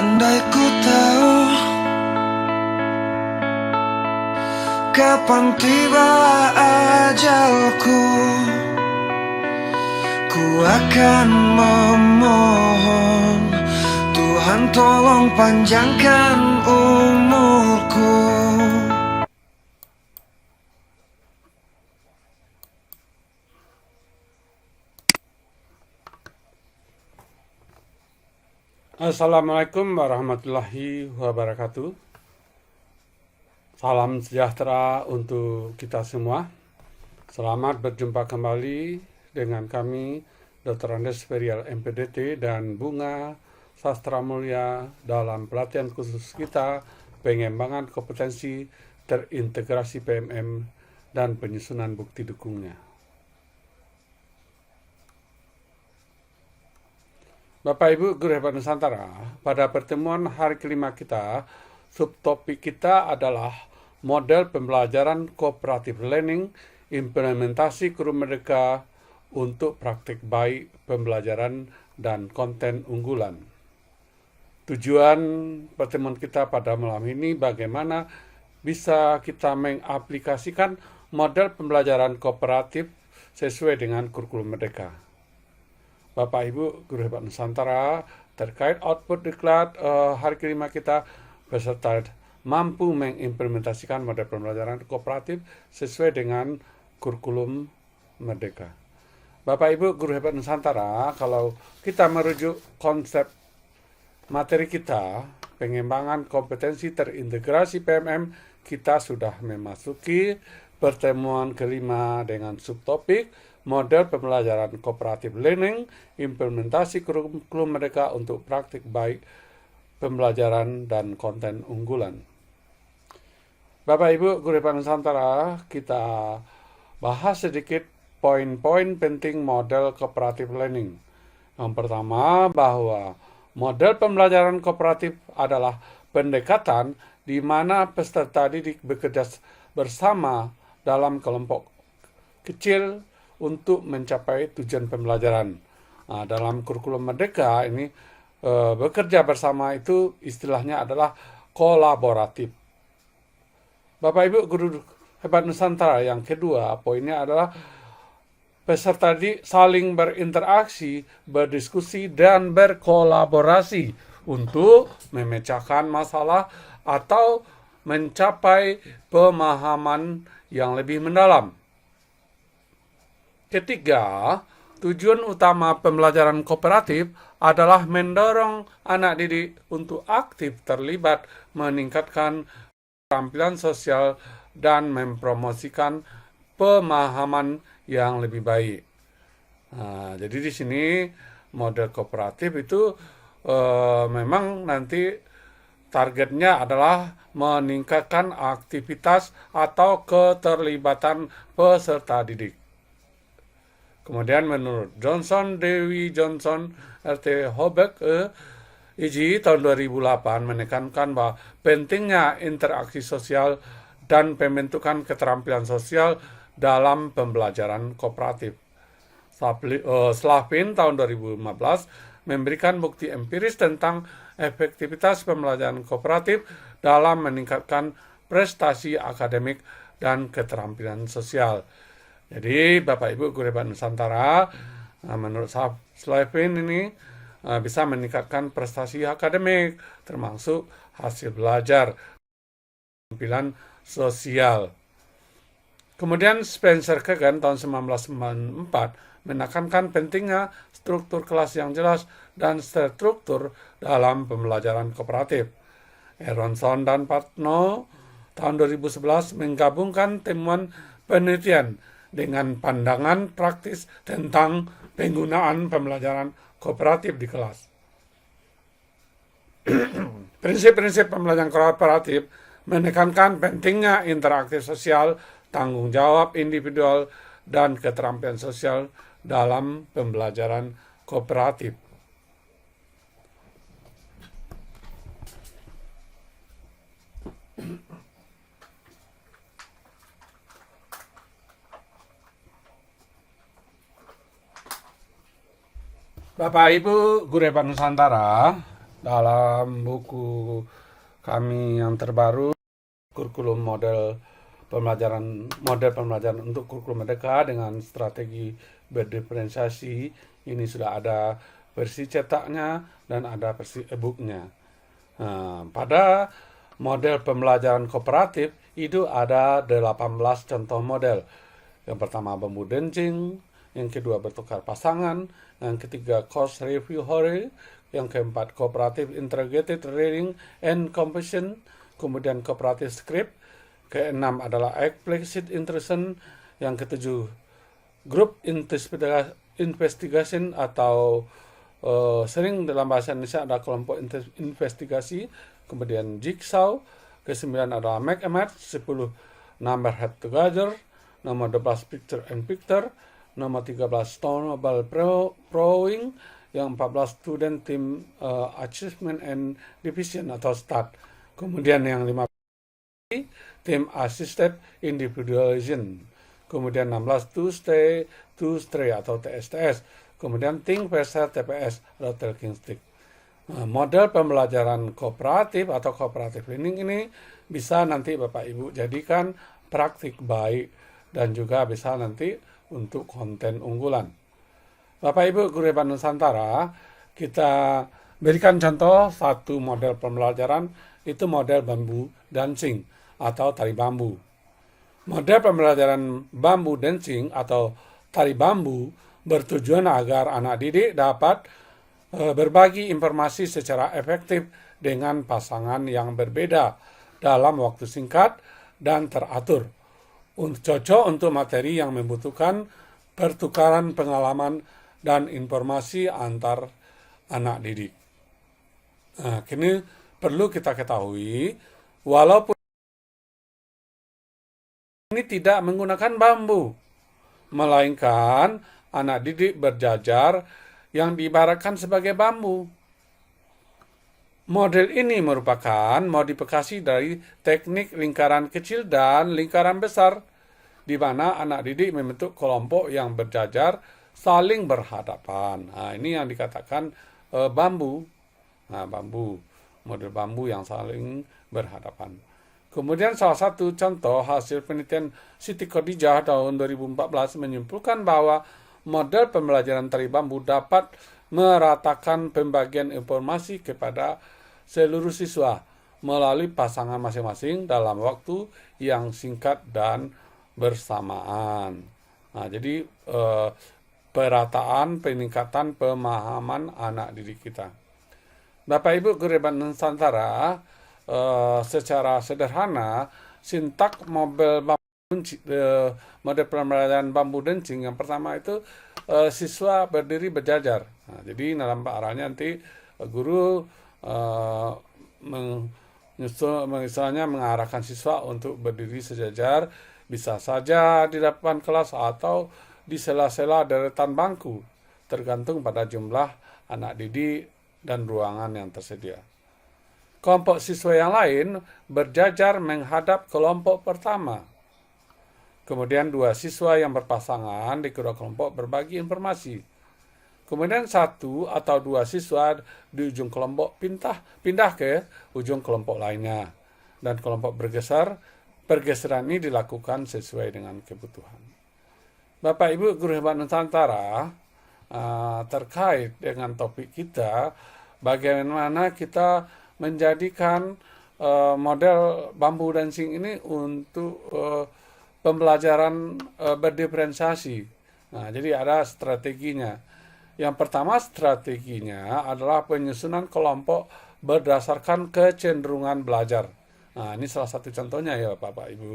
Andai ku tahu kapan tiba ajalku, ku akan memohon Tuhan tolong panjangkan umurku. Assalamualaikum warahmatullahi wabarakatuh. Salam sejahtera untuk kita semua. Selamat berjumpa kembali dengan kami, Dr. Andes Ferial MPDT dan Bunga Sastra Mulia dalam pelatihan khusus kita pengembangan kompetensi terintegrasi PMM dan penyusunan bukti dukungnya. Bapak Ibu Guru Hebat Nusantara, pada pertemuan hari kelima kita, subtopik kita adalah model pembelajaran cooperative learning, implementasi guru merdeka untuk praktik baik pembelajaran dan konten unggulan. Tujuan pertemuan kita pada malam ini bagaimana bisa kita mengaplikasikan model pembelajaran kooperatif sesuai dengan kurikulum merdeka. Bapak Ibu Guru Hebat Nusantara, terkait output diklat hari kelima kita beserta mampu mengimplementasikan model pembelajaran kooperatif sesuai dengan kurikulum merdeka. Bapak Ibu Guru Hebat Nusantara, kalau kita merujuk konsep materi kita, pengembangan kompetensi terintegrasi PMM, kita sudah memasuki pertemuan kelima dengan subtopik model pembelajaran cooperative learning, implementasi kurikulum mereka untuk praktik baik pembelajaran dan konten unggulan. Bapak Ibu Guru Hebat Nusantara, kita bahas sedikit poin-poin penting model cooperative learning. Yang pertama, bahwa model pembelajaran kooperatif adalah pendekatan di mana peserta didik bekerja bersama dalam kelompok kecil untuk mencapai tujuan pembelajaran. Nah, dalam kurikulum merdeka ini bekerja bersama itu istilahnya adalah kolaboratif. Bapak Ibu Guru Hebat Nusantara, yang kedua poinnya adalah peserta didik saling berinteraksi, berdiskusi, dan berkolaborasi untuk memecahkan masalah atau mencapai pemahaman yang lebih mendalam. Ketiga, tujuan utama pembelajaran kooperatif adalah mendorong anak didik untuk aktif terlibat, meningkatkan keterampilan sosial, dan mempromosikan pemahaman yang lebih baik. Nah, jadi di sini model kooperatif itu memang nanti targetnya adalah meningkatkan aktivitas atau keterlibatan peserta didik. Kemudian menurut Dewi Johnson, RT Hobeck, IJ tahun 2008 menekankan bahwa pentingnya interaksi sosial dan pembentukan keterampilan sosial dalam pembelajaran kooperatif. Slavin tahun 2015 memberikan bukti empiris tentang efektivitas pembelajaran kooperatif dalam meningkatkan prestasi akademik dan keterampilan sosial. Jadi Bapak Ibu Guru Hebat Nusantara, menurut Slavin ini bisa meningkatkan prestasi akademik, termasuk hasil belajar, keterampilan sosial. Kemudian Spencer Kagan tahun 1994 menekankan pentingnya struktur kelas yang jelas dan struktur dalam pembelajaran kooperatif. Aronson dan Partno tahun 2011 menggabungkan temuan penelitian dengan pandangan praktis tentang penggunaan pembelajaran kooperatif di kelas. Prinsip-prinsip pembelajaran kooperatif menekankan pentingnya interaksi sosial, tanggung jawab individual, dan keterampilan sosial dalam pembelajaran kooperatif. Bapak Ibu Guru Hebat Nusantara, Dalam buku kami yang terbaru, kurikulum model pembelajaran untuk kurikulum merdeka dengan strategi berdiferensiasi, ini sudah ada versi cetaknya dan ada versi e-booknya. Pada model pembelajaran kooperatif itu ada 18 contoh model. Yang pertama bambu dencing, yang kedua bertukar pasangan, yang ketiga course review hore, yang keempat cooperative integrated reading and composition, kemudian cooperative script, keenam adalah explicit intrusion, yang ketujuh group investigation atau sering dalam bahasa Indonesia ada kelompok investigasi, kemudian jigsaw, ke-9 adalah make a match, 10 number head together, nomor 12 picture and picture, nomor 13 stonable drawing, yang 14 student team achievement and division atau STAT, kemudian yang 15 team assisted individualization, kemudian 16 to stray atau TSTS, kemudian think versus TPS atau talking stick. Model pembelajaran kooperatif atau cooperative learning ini bisa nanti Bapak Ibu jadikan praktik baik dan juga bisa nanti untuk konten unggulan. Bapak Ibu guru hebat Nusantara, kita berikan contoh satu model pembelajaran, itu model bambu dancing atau tari bambu. Model pembelajaran bambu dancing atau tari bambu bertujuan agar anak didik dapat berbagi informasi secara efektif dengan pasangan yang berbeda dalam waktu singkat dan teratur. Cocok untuk materi yang membutuhkan pertukaran pengalaman dan informasi antar anak didik. Kini perlu kita ketahui, walaupun ini tidak menggunakan bambu, melainkan anak didik berjajar yang diibaratkan sebagai bambu. Model ini merupakan modifikasi dari teknik lingkaran kecil dan lingkaran besar, di mana anak didik membentuk kelompok yang berjajar saling berhadapan. Ini yang dikatakan bambu. Bambu, model bambu yang saling berhadapan. Kemudian salah satu contoh hasil penelitian Siti Khadijah tahun 2014 menyimpulkan bahwa model pembelajaran tari bambu dapat meratakan pembagian informasi kepada seluruh siswa melalui pasangan masing-masing dalam waktu yang singkat dan bersamaan. Jadi perataan peningkatan pemahaman anak didik kita. Bapak Ibu guru hebat Nusantara, secara sederhana sintak model pembelajaran bambu dencing yang pertama itu siswa berdiri berjajar. Jadi dalam arahnya nanti guru misalnya mengarahkan siswa untuk berdiri sejajar, bisa saja di depan kelas atau di sela-sela deretan bangku, tergantung pada jumlah anak didik dan ruangan yang tersedia. Kelompok siswa yang lain berjajar menghadap kelompok pertama. Kemudian dua siswa yang berpasangan di kedua kelompok berbagi informasi. Kemudian satu atau dua siswa di ujung kelompok pindah ke ujung kelompok lainnya. Dan kelompok pergeseran ini dilakukan sesuai dengan kebutuhan. Bapak Ibu guru hebat Nusantara, terkait dengan topik kita, bagaimana kita menjadikan model bambu dancing ini untuk pembelajaran berdiferensiasi. Jadi ada strateginya. Yang pertama strateginya adalah penyusunan kelompok berdasarkan kecenderungan belajar. Ini salah satu contohnya ya Bapak Ibu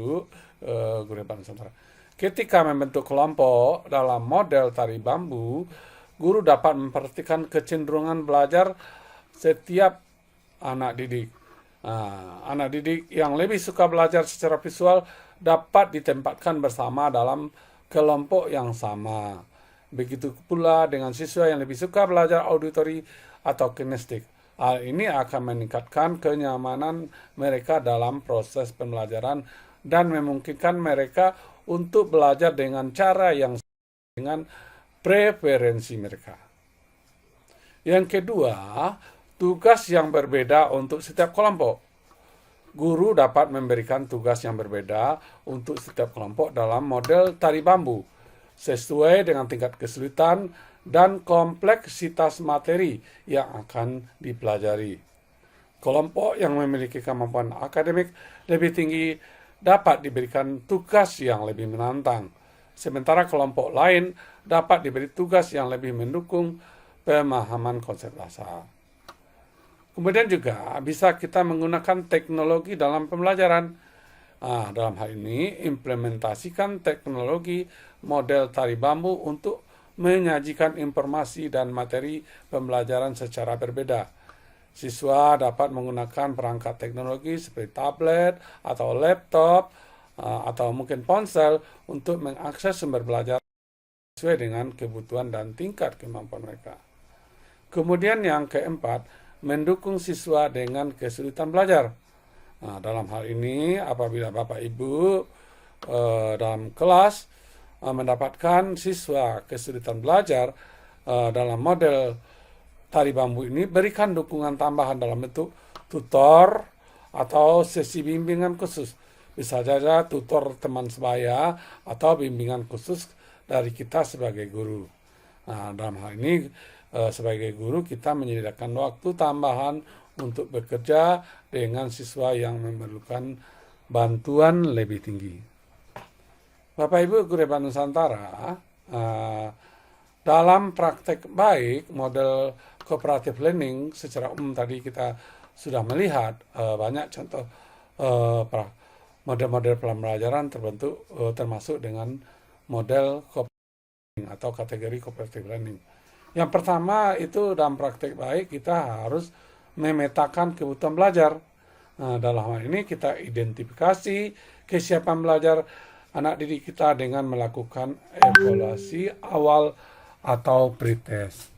guru hebat Nusantara. Ketika membentuk kelompok dalam model tari bambu, guru dapat memperhatikan kecenderungan belajar setiap anak didik. Anak didik yang lebih suka belajar secara visual dapat ditempatkan bersama dalam kelompok yang sama. Begitu pula dengan siswa yang lebih suka belajar auditori atau kinestik. Hal ini akan meningkatkan kenyamanan mereka dalam proses pembelajaran dan memungkinkan mereka untuk belajar dengan cara yang sesuai dengan preferensi mereka. Yang kedua, tugas yang berbeda untuk setiap kelompok. Guru dapat memberikan tugas yang berbeda untuk setiap kelompok dalam model tari bambu, sesuai dengan tingkat kesulitan dan kompleksitas materi yang akan dipelajari. Kelompok yang memiliki kemampuan akademik lebih tinggi dapat diberikan tugas yang lebih menantang, sementara kelompok lain dapat diberi tugas yang lebih mendukung pemahaman konsep dasar. Kemudian juga bisa kita menggunakan teknologi dalam pembelajaran. Dalam hal ini, implementasikan teknologi model tari bambu untuk menyajikan informasi dan materi pembelajaran secara berbeda. Siswa dapat menggunakan perangkat teknologi seperti tablet atau laptop atau mungkin ponsel untuk mengakses sumber belajar sesuai dengan kebutuhan dan tingkat kemampuan mereka. Kemudian yang keempat, mendukung siswa dengan kesulitan belajar. Dalam hal ini, apabila Bapak Ibu dalam kelas mendapatkan siswa kesulitan belajar dalam model tari bambu ini, berikan dukungan tambahan dalam bentuk tutor atau sesi bimbingan khusus. Bisa saja tutor teman sebaya atau bimbingan khusus dari kita sebagai guru. Dalam hal ini, sebagai guru kita menyediakan waktu tambahan untuk bekerja dengan siswa yang memerlukan bantuan lebih tinggi. Bapak Ibu guru Hebat Nusantara, dalam praktek baik model cooperative learning secara umum tadi kita sudah melihat banyak contoh model-model pembelajaran terbentuk termasuk dengan model cooperative learning atau kategori cooperative learning. Yang pertama itu dalam praktek baik kita harus memetakan kebutuhan belajar. Dalam hal ini kita identifikasi kesiapan belajar anak didik kita dengan melakukan evaluasi awal atau pretest.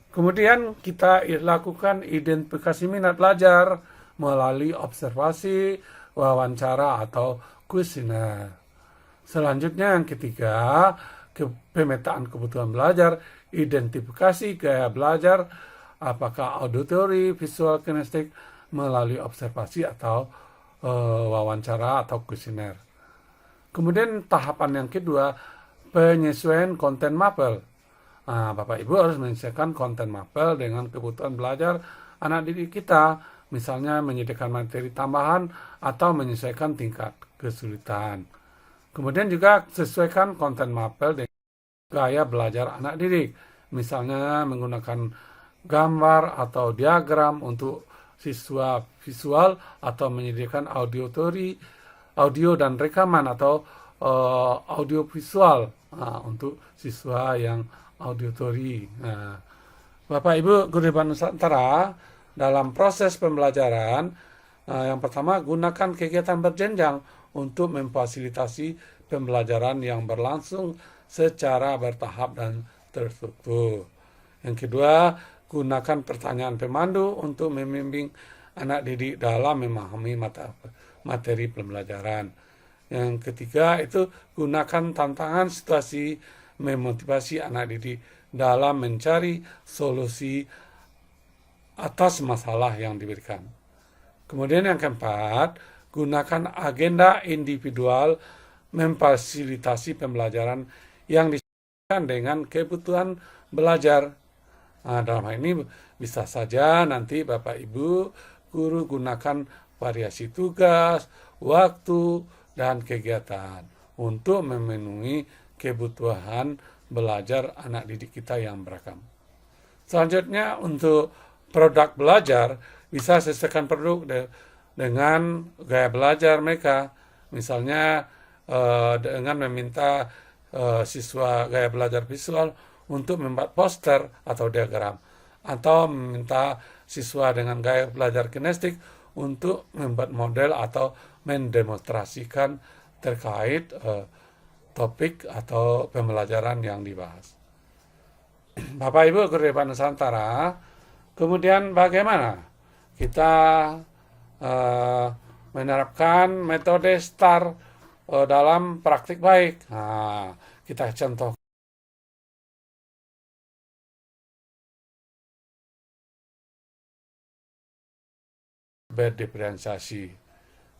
Kemudian kita lakukan identifikasi minat belajar melalui observasi, wawancara atau kuesioner. Selanjutnya yang ketiga, pemetaan kebutuhan belajar, identifikasi gaya belajar, apakah auditory, visual, kinestik melalui observasi atau wawancara atau kuesioner. Kemudian tahapan yang kedua, penyesuaian konten mapel. Bapak Ibu harus menyesuaikan konten mapel dengan kebutuhan belajar anak didik kita, misalnya menyediakan materi tambahan atau menyesuaikan tingkat kesulitan. Kemudian juga sesuaikan konten mapel dengan gaya belajar anak didik, misalnya menggunakan gambar atau diagram untuk siswa visual atau menyediakan audio dan rekaman atau audio visual untuk siswa yang auditory. Bapak Ibu guru Hebat Nusantara, dalam proses pembelajaran yang pertama gunakan kegiatan berjenjang untuk memfasilitasi pembelajaran yang berlangsung secara bertahap dan terstruktur. Yang kedua, gunakan pertanyaan pemandu untuk membimbing anak didik dalam memahami materi pembelajaran. Yang ketiga itu gunakan tantangan situasi memotivasi anak didik dalam mencari solusi atas masalah yang diberikan. Kemudian yang keempat, gunakan agenda individual memfasilitasi pembelajaran yang disesuaikan dengan kebutuhan belajar. Dalam hal ini bisa saja nanti Bapak Ibu guru gunakan variasi tugas, waktu, dan kegiatan untuk memenuhi kebutuhan belajar anak didik kita yang beragam. Selanjutnya untuk produk belajar bisa sesuaikan produk dengan gaya belajar mereka. Misalnya dengan meminta siswa gaya belajar visual untuk membuat poster atau diagram, atau meminta siswa dengan gaya belajar kinestik untuk membuat model atau mendemonstrasikan terkait topik atau pembelajaran yang dibahas. Bapak Ibu guru Hebat Nusantara, kemudian bagaimana kita menerapkan metode STAR dalam praktik baik? Kita contoh berdiferensiasi.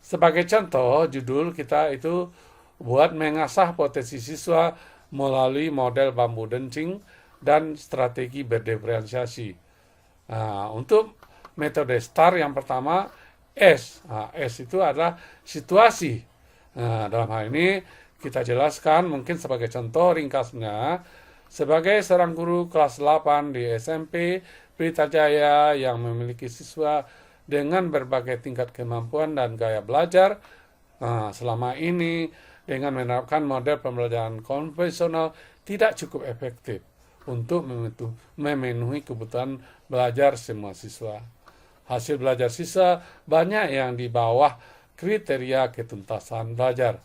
Sebagai contoh, judul kita itu buat mengasah potensi siswa melalui model bambu dencing dan strategi berdiferensiasi. Untuk metode STAR yang pertama, S. S itu adalah situasi. Dalam hal ini kita jelaskan mungkin sebagai contoh ringkasnya, sebagai seorang guru kelas 8 di SMP Pelita Jaya yang memiliki siswa dengan berbagai tingkat kemampuan dan gaya belajar, selama ini dengan menerapkan model pembelajaran konvensional tidak cukup efektif untuk memenuhi kebutuhan belajar semua siswa. Hasil belajar siswa banyak yang di bawah kriteria ketuntasan belajar.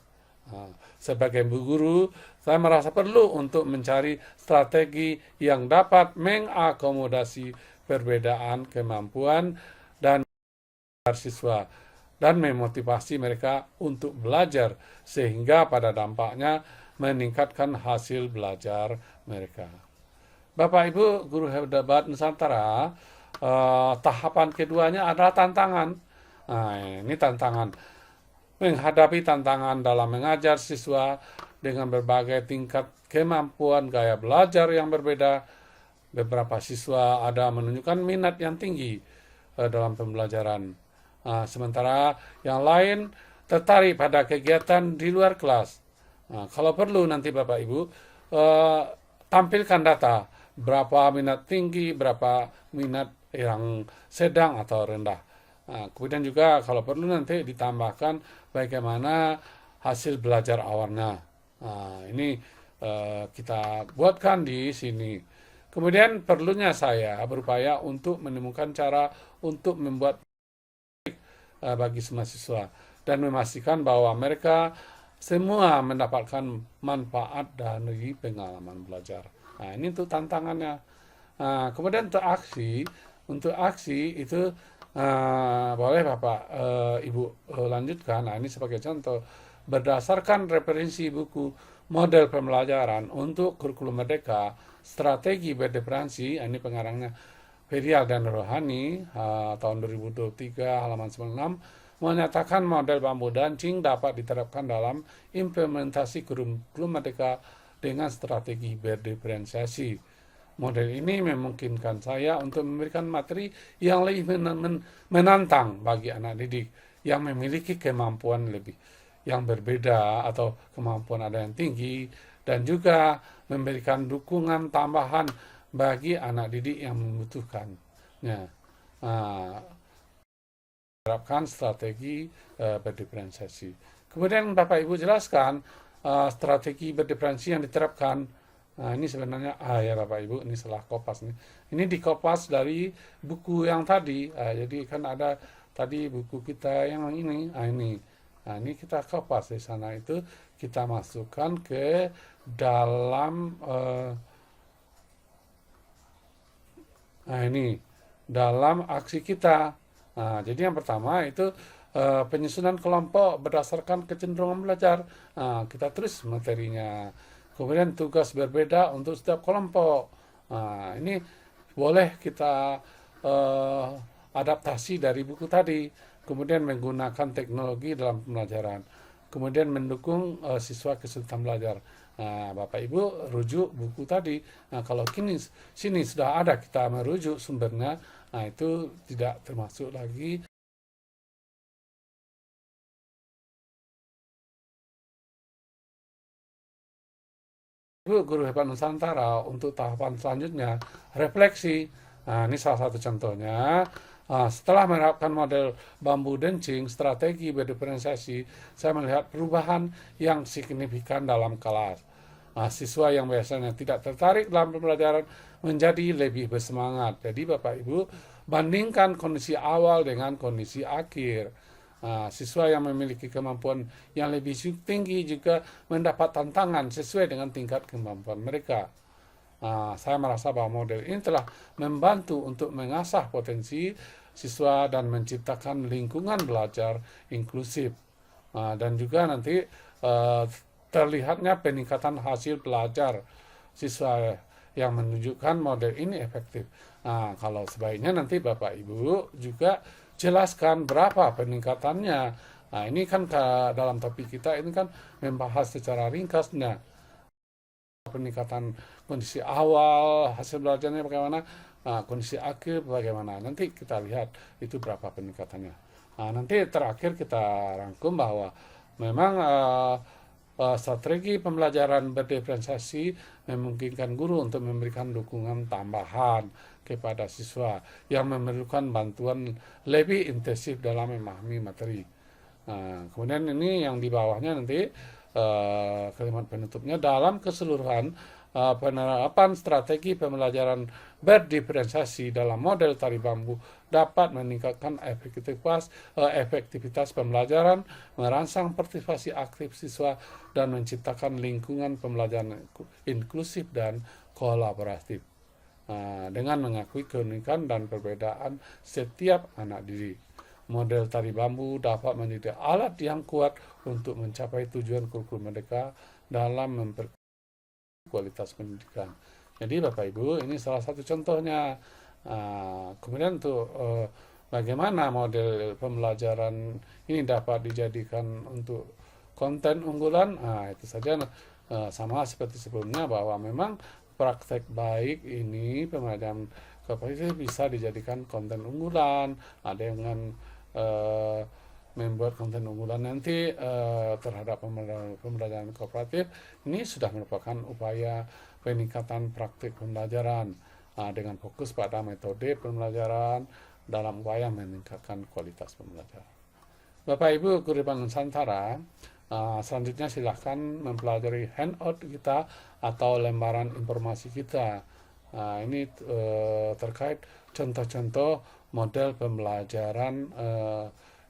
Sebagai guru, saya merasa perlu untuk mencari strategi yang dapat mengakomodasi perbedaan kemampuan dan siswa dan memotivasi mereka untuk belajar sehingga pada dampaknya meningkatkan hasil belajar mereka. Bapak Ibu guru hebat Nusantara, tahapan keduanya adalah tantangan. Ini tantangan. Menghadapi tantangan dalam mengajar siswa dengan berbagai tingkat kemampuan gaya belajar yang berbeda. Beberapa siswa ada menunjukkan minat yang tinggi dalam pembelajaran. Sementara yang lain tertarik pada kegiatan di luar kelas. Kalau perlu nanti Bapak Ibu tampilkan data berapa minat tinggi, berapa minat yang sedang atau rendah. Kemudian juga kalau perlu nanti ditambahkan bagaimana hasil belajar awalnya. Ini kita buatkan di sini. Kemudian perlunya saya berupaya untuk menemukan cara untuk membuat bagi semua siswa dan memastikan bahwa mereka semua mendapatkan manfaat dari pengalaman belajar. Ini untuk tantangannya. Kemudian untuk aksi itu boleh Bapak Ibu lanjutkan. Ini sebagai contoh, berdasarkan referensi buku model pembelajaran untuk kurikulum merdeka, strategi berdiferensiasi, ini pengarangnya Ferial dan Rohani tahun 2023 halaman 96 menyatakan model bambu dancing dapat diterapkan dalam implementasi kurikulum merdeka dengan strategi berdiferensiasi. Model ini memungkinkan saya untuk memberikan materi yang lebih menantang bagi anak didik yang memiliki kemampuan lebih yang berbeda atau kemampuan ada yang tinggi, dan juga memberikan dukungan tambahan bagi anak didik yang membutuhkannya. Terapkan strategi berdiferensiasi. Kemudian Bapak Ibu jelaskan strategi berdiferensiasi yang diterapkan. Ini sebenarnya ya Bapak Ibu, ini salah kopas nih. Ini dikopas dari buku yang tadi. Jadi kan ada tadi buku kita yang ini. Ini kita kopas di sana, itu kita masukkan ke dalam ini dalam aksi kita. Jadi yang pertama itu penyusunan kelompok berdasarkan kecenderungan belajar. Kita tulis materinya. Kemudian tugas berbeda untuk setiap kelompok. Ini boleh kita adaptasi dari buku tadi. Kemudian menggunakan teknologi dalam pembelajaran. Kemudian mendukung siswa kesulitan belajar. Bapak Ibu rujuk buku tadi. Kalau sini sudah ada kita merujuk sumbernya, itu tidak termasuk lagi. Ibu guru hebat Nusantara, untuk tahapan selanjutnya refleksi. Ini salah satu contohnya. Setelah menerapkan model bambu dencing, strategi berdiferensiasi, saya melihat perubahan yang signifikan dalam kelas. Siswa yang biasanya tidak tertarik dalam pembelajaran menjadi lebih bersemangat. Jadi Bapak Ibu, bandingkan kondisi awal dengan kondisi akhir. Siswa yang memiliki kemampuan yang lebih tinggi juga mendapat tantangan sesuai dengan tingkat kemampuan mereka. Saya merasa bahwa model ini telah membantu untuk mengasah potensi siswa dan menciptakan lingkungan belajar inklusif. Dan juga nanti terlihatnya peningkatan hasil belajar siswa yang menunjukkan model ini efektif. Kalau sebaiknya nanti Bapak Ibu juga jelaskan berapa peningkatannya. Nah, ini kan dalam topik kita ini kan membahas secara ringkas. Nah, peningkatan kondisi awal, hasil belajarnya bagaimana, kondisi akhir bagaimana. Nanti kita lihat itu berapa peningkatannya. Nah, nanti terakhir kita rangkum bahwa memang strategi pembelajaran berdiferensiasi memungkinkan guru untuk memberikan dukungan tambahan kepada siswa yang memerlukan bantuan lebih intensif dalam memahami materi. Nah, kemudian ini yang di bawahnya nanti kalimat penutupnya dalam keseluruhan penerapan strategi pembelajaran berdiferensiasi dalam model tari bambu dapat meningkatkan efektivitas pembelajaran, merangsang partisipasi aktif siswa, dan menciptakan lingkungan pembelajaran inklusif dan kolaboratif. Dengan mengakui keunikan dan perbedaan setiap anak didik. Model tari bambu dapat menjadi alat yang kuat untuk mencapai tujuan kurikulum Merdeka dalam memperkuat kualitas pendidikan. Jadi Bapak Ibu, ini salah satu contohnya. Kemudian untuk bagaimana model pembelajaran ini dapat dijadikan untuk konten unggulan, itu saja sama seperti sebelumnya bahwa memang praktek baik ini pembelajaran kooperatif bisa dijadikan konten unggulan, dengan membuat konten unggulan nanti terhadap pembelajaran kooperatif ini sudah merupakan upaya peningkatan praktik pembelajaran dengan fokus pada metode pembelajaran dalam upaya meningkatkan kualitas pembelajaran. Bapak Ibu guru Nusantara, selanjutnya silahkan mempelajari handout kita atau lembaran informasi kita. Ini terkait contoh-contoh model pembelajaran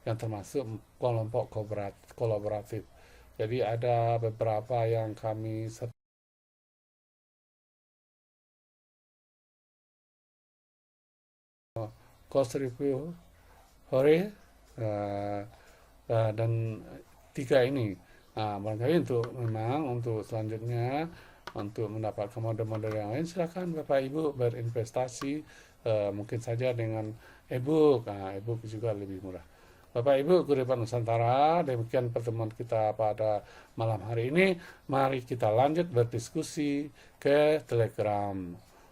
yang termasuk kelompok kolaboratif. Jadi ada beberapa yang kami course review hore dan 3 ini. Barangkali untuk selanjutnya untuk mendapatkan model-model yang lain silakan Bapak Ibu berinvestasi mungkin saja dengan e-book. E-book juga lebih murah. Bapak Ibu guru Nusantara, demikian pertemuan kita pada malam hari ini. Mari kita lanjut berdiskusi ke Telegram.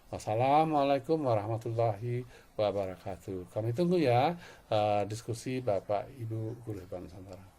Wassalamualaikum warahmatullahi wabarakatuh. Kami tunggu ya diskusi Bapak Ibu guru Nusantara.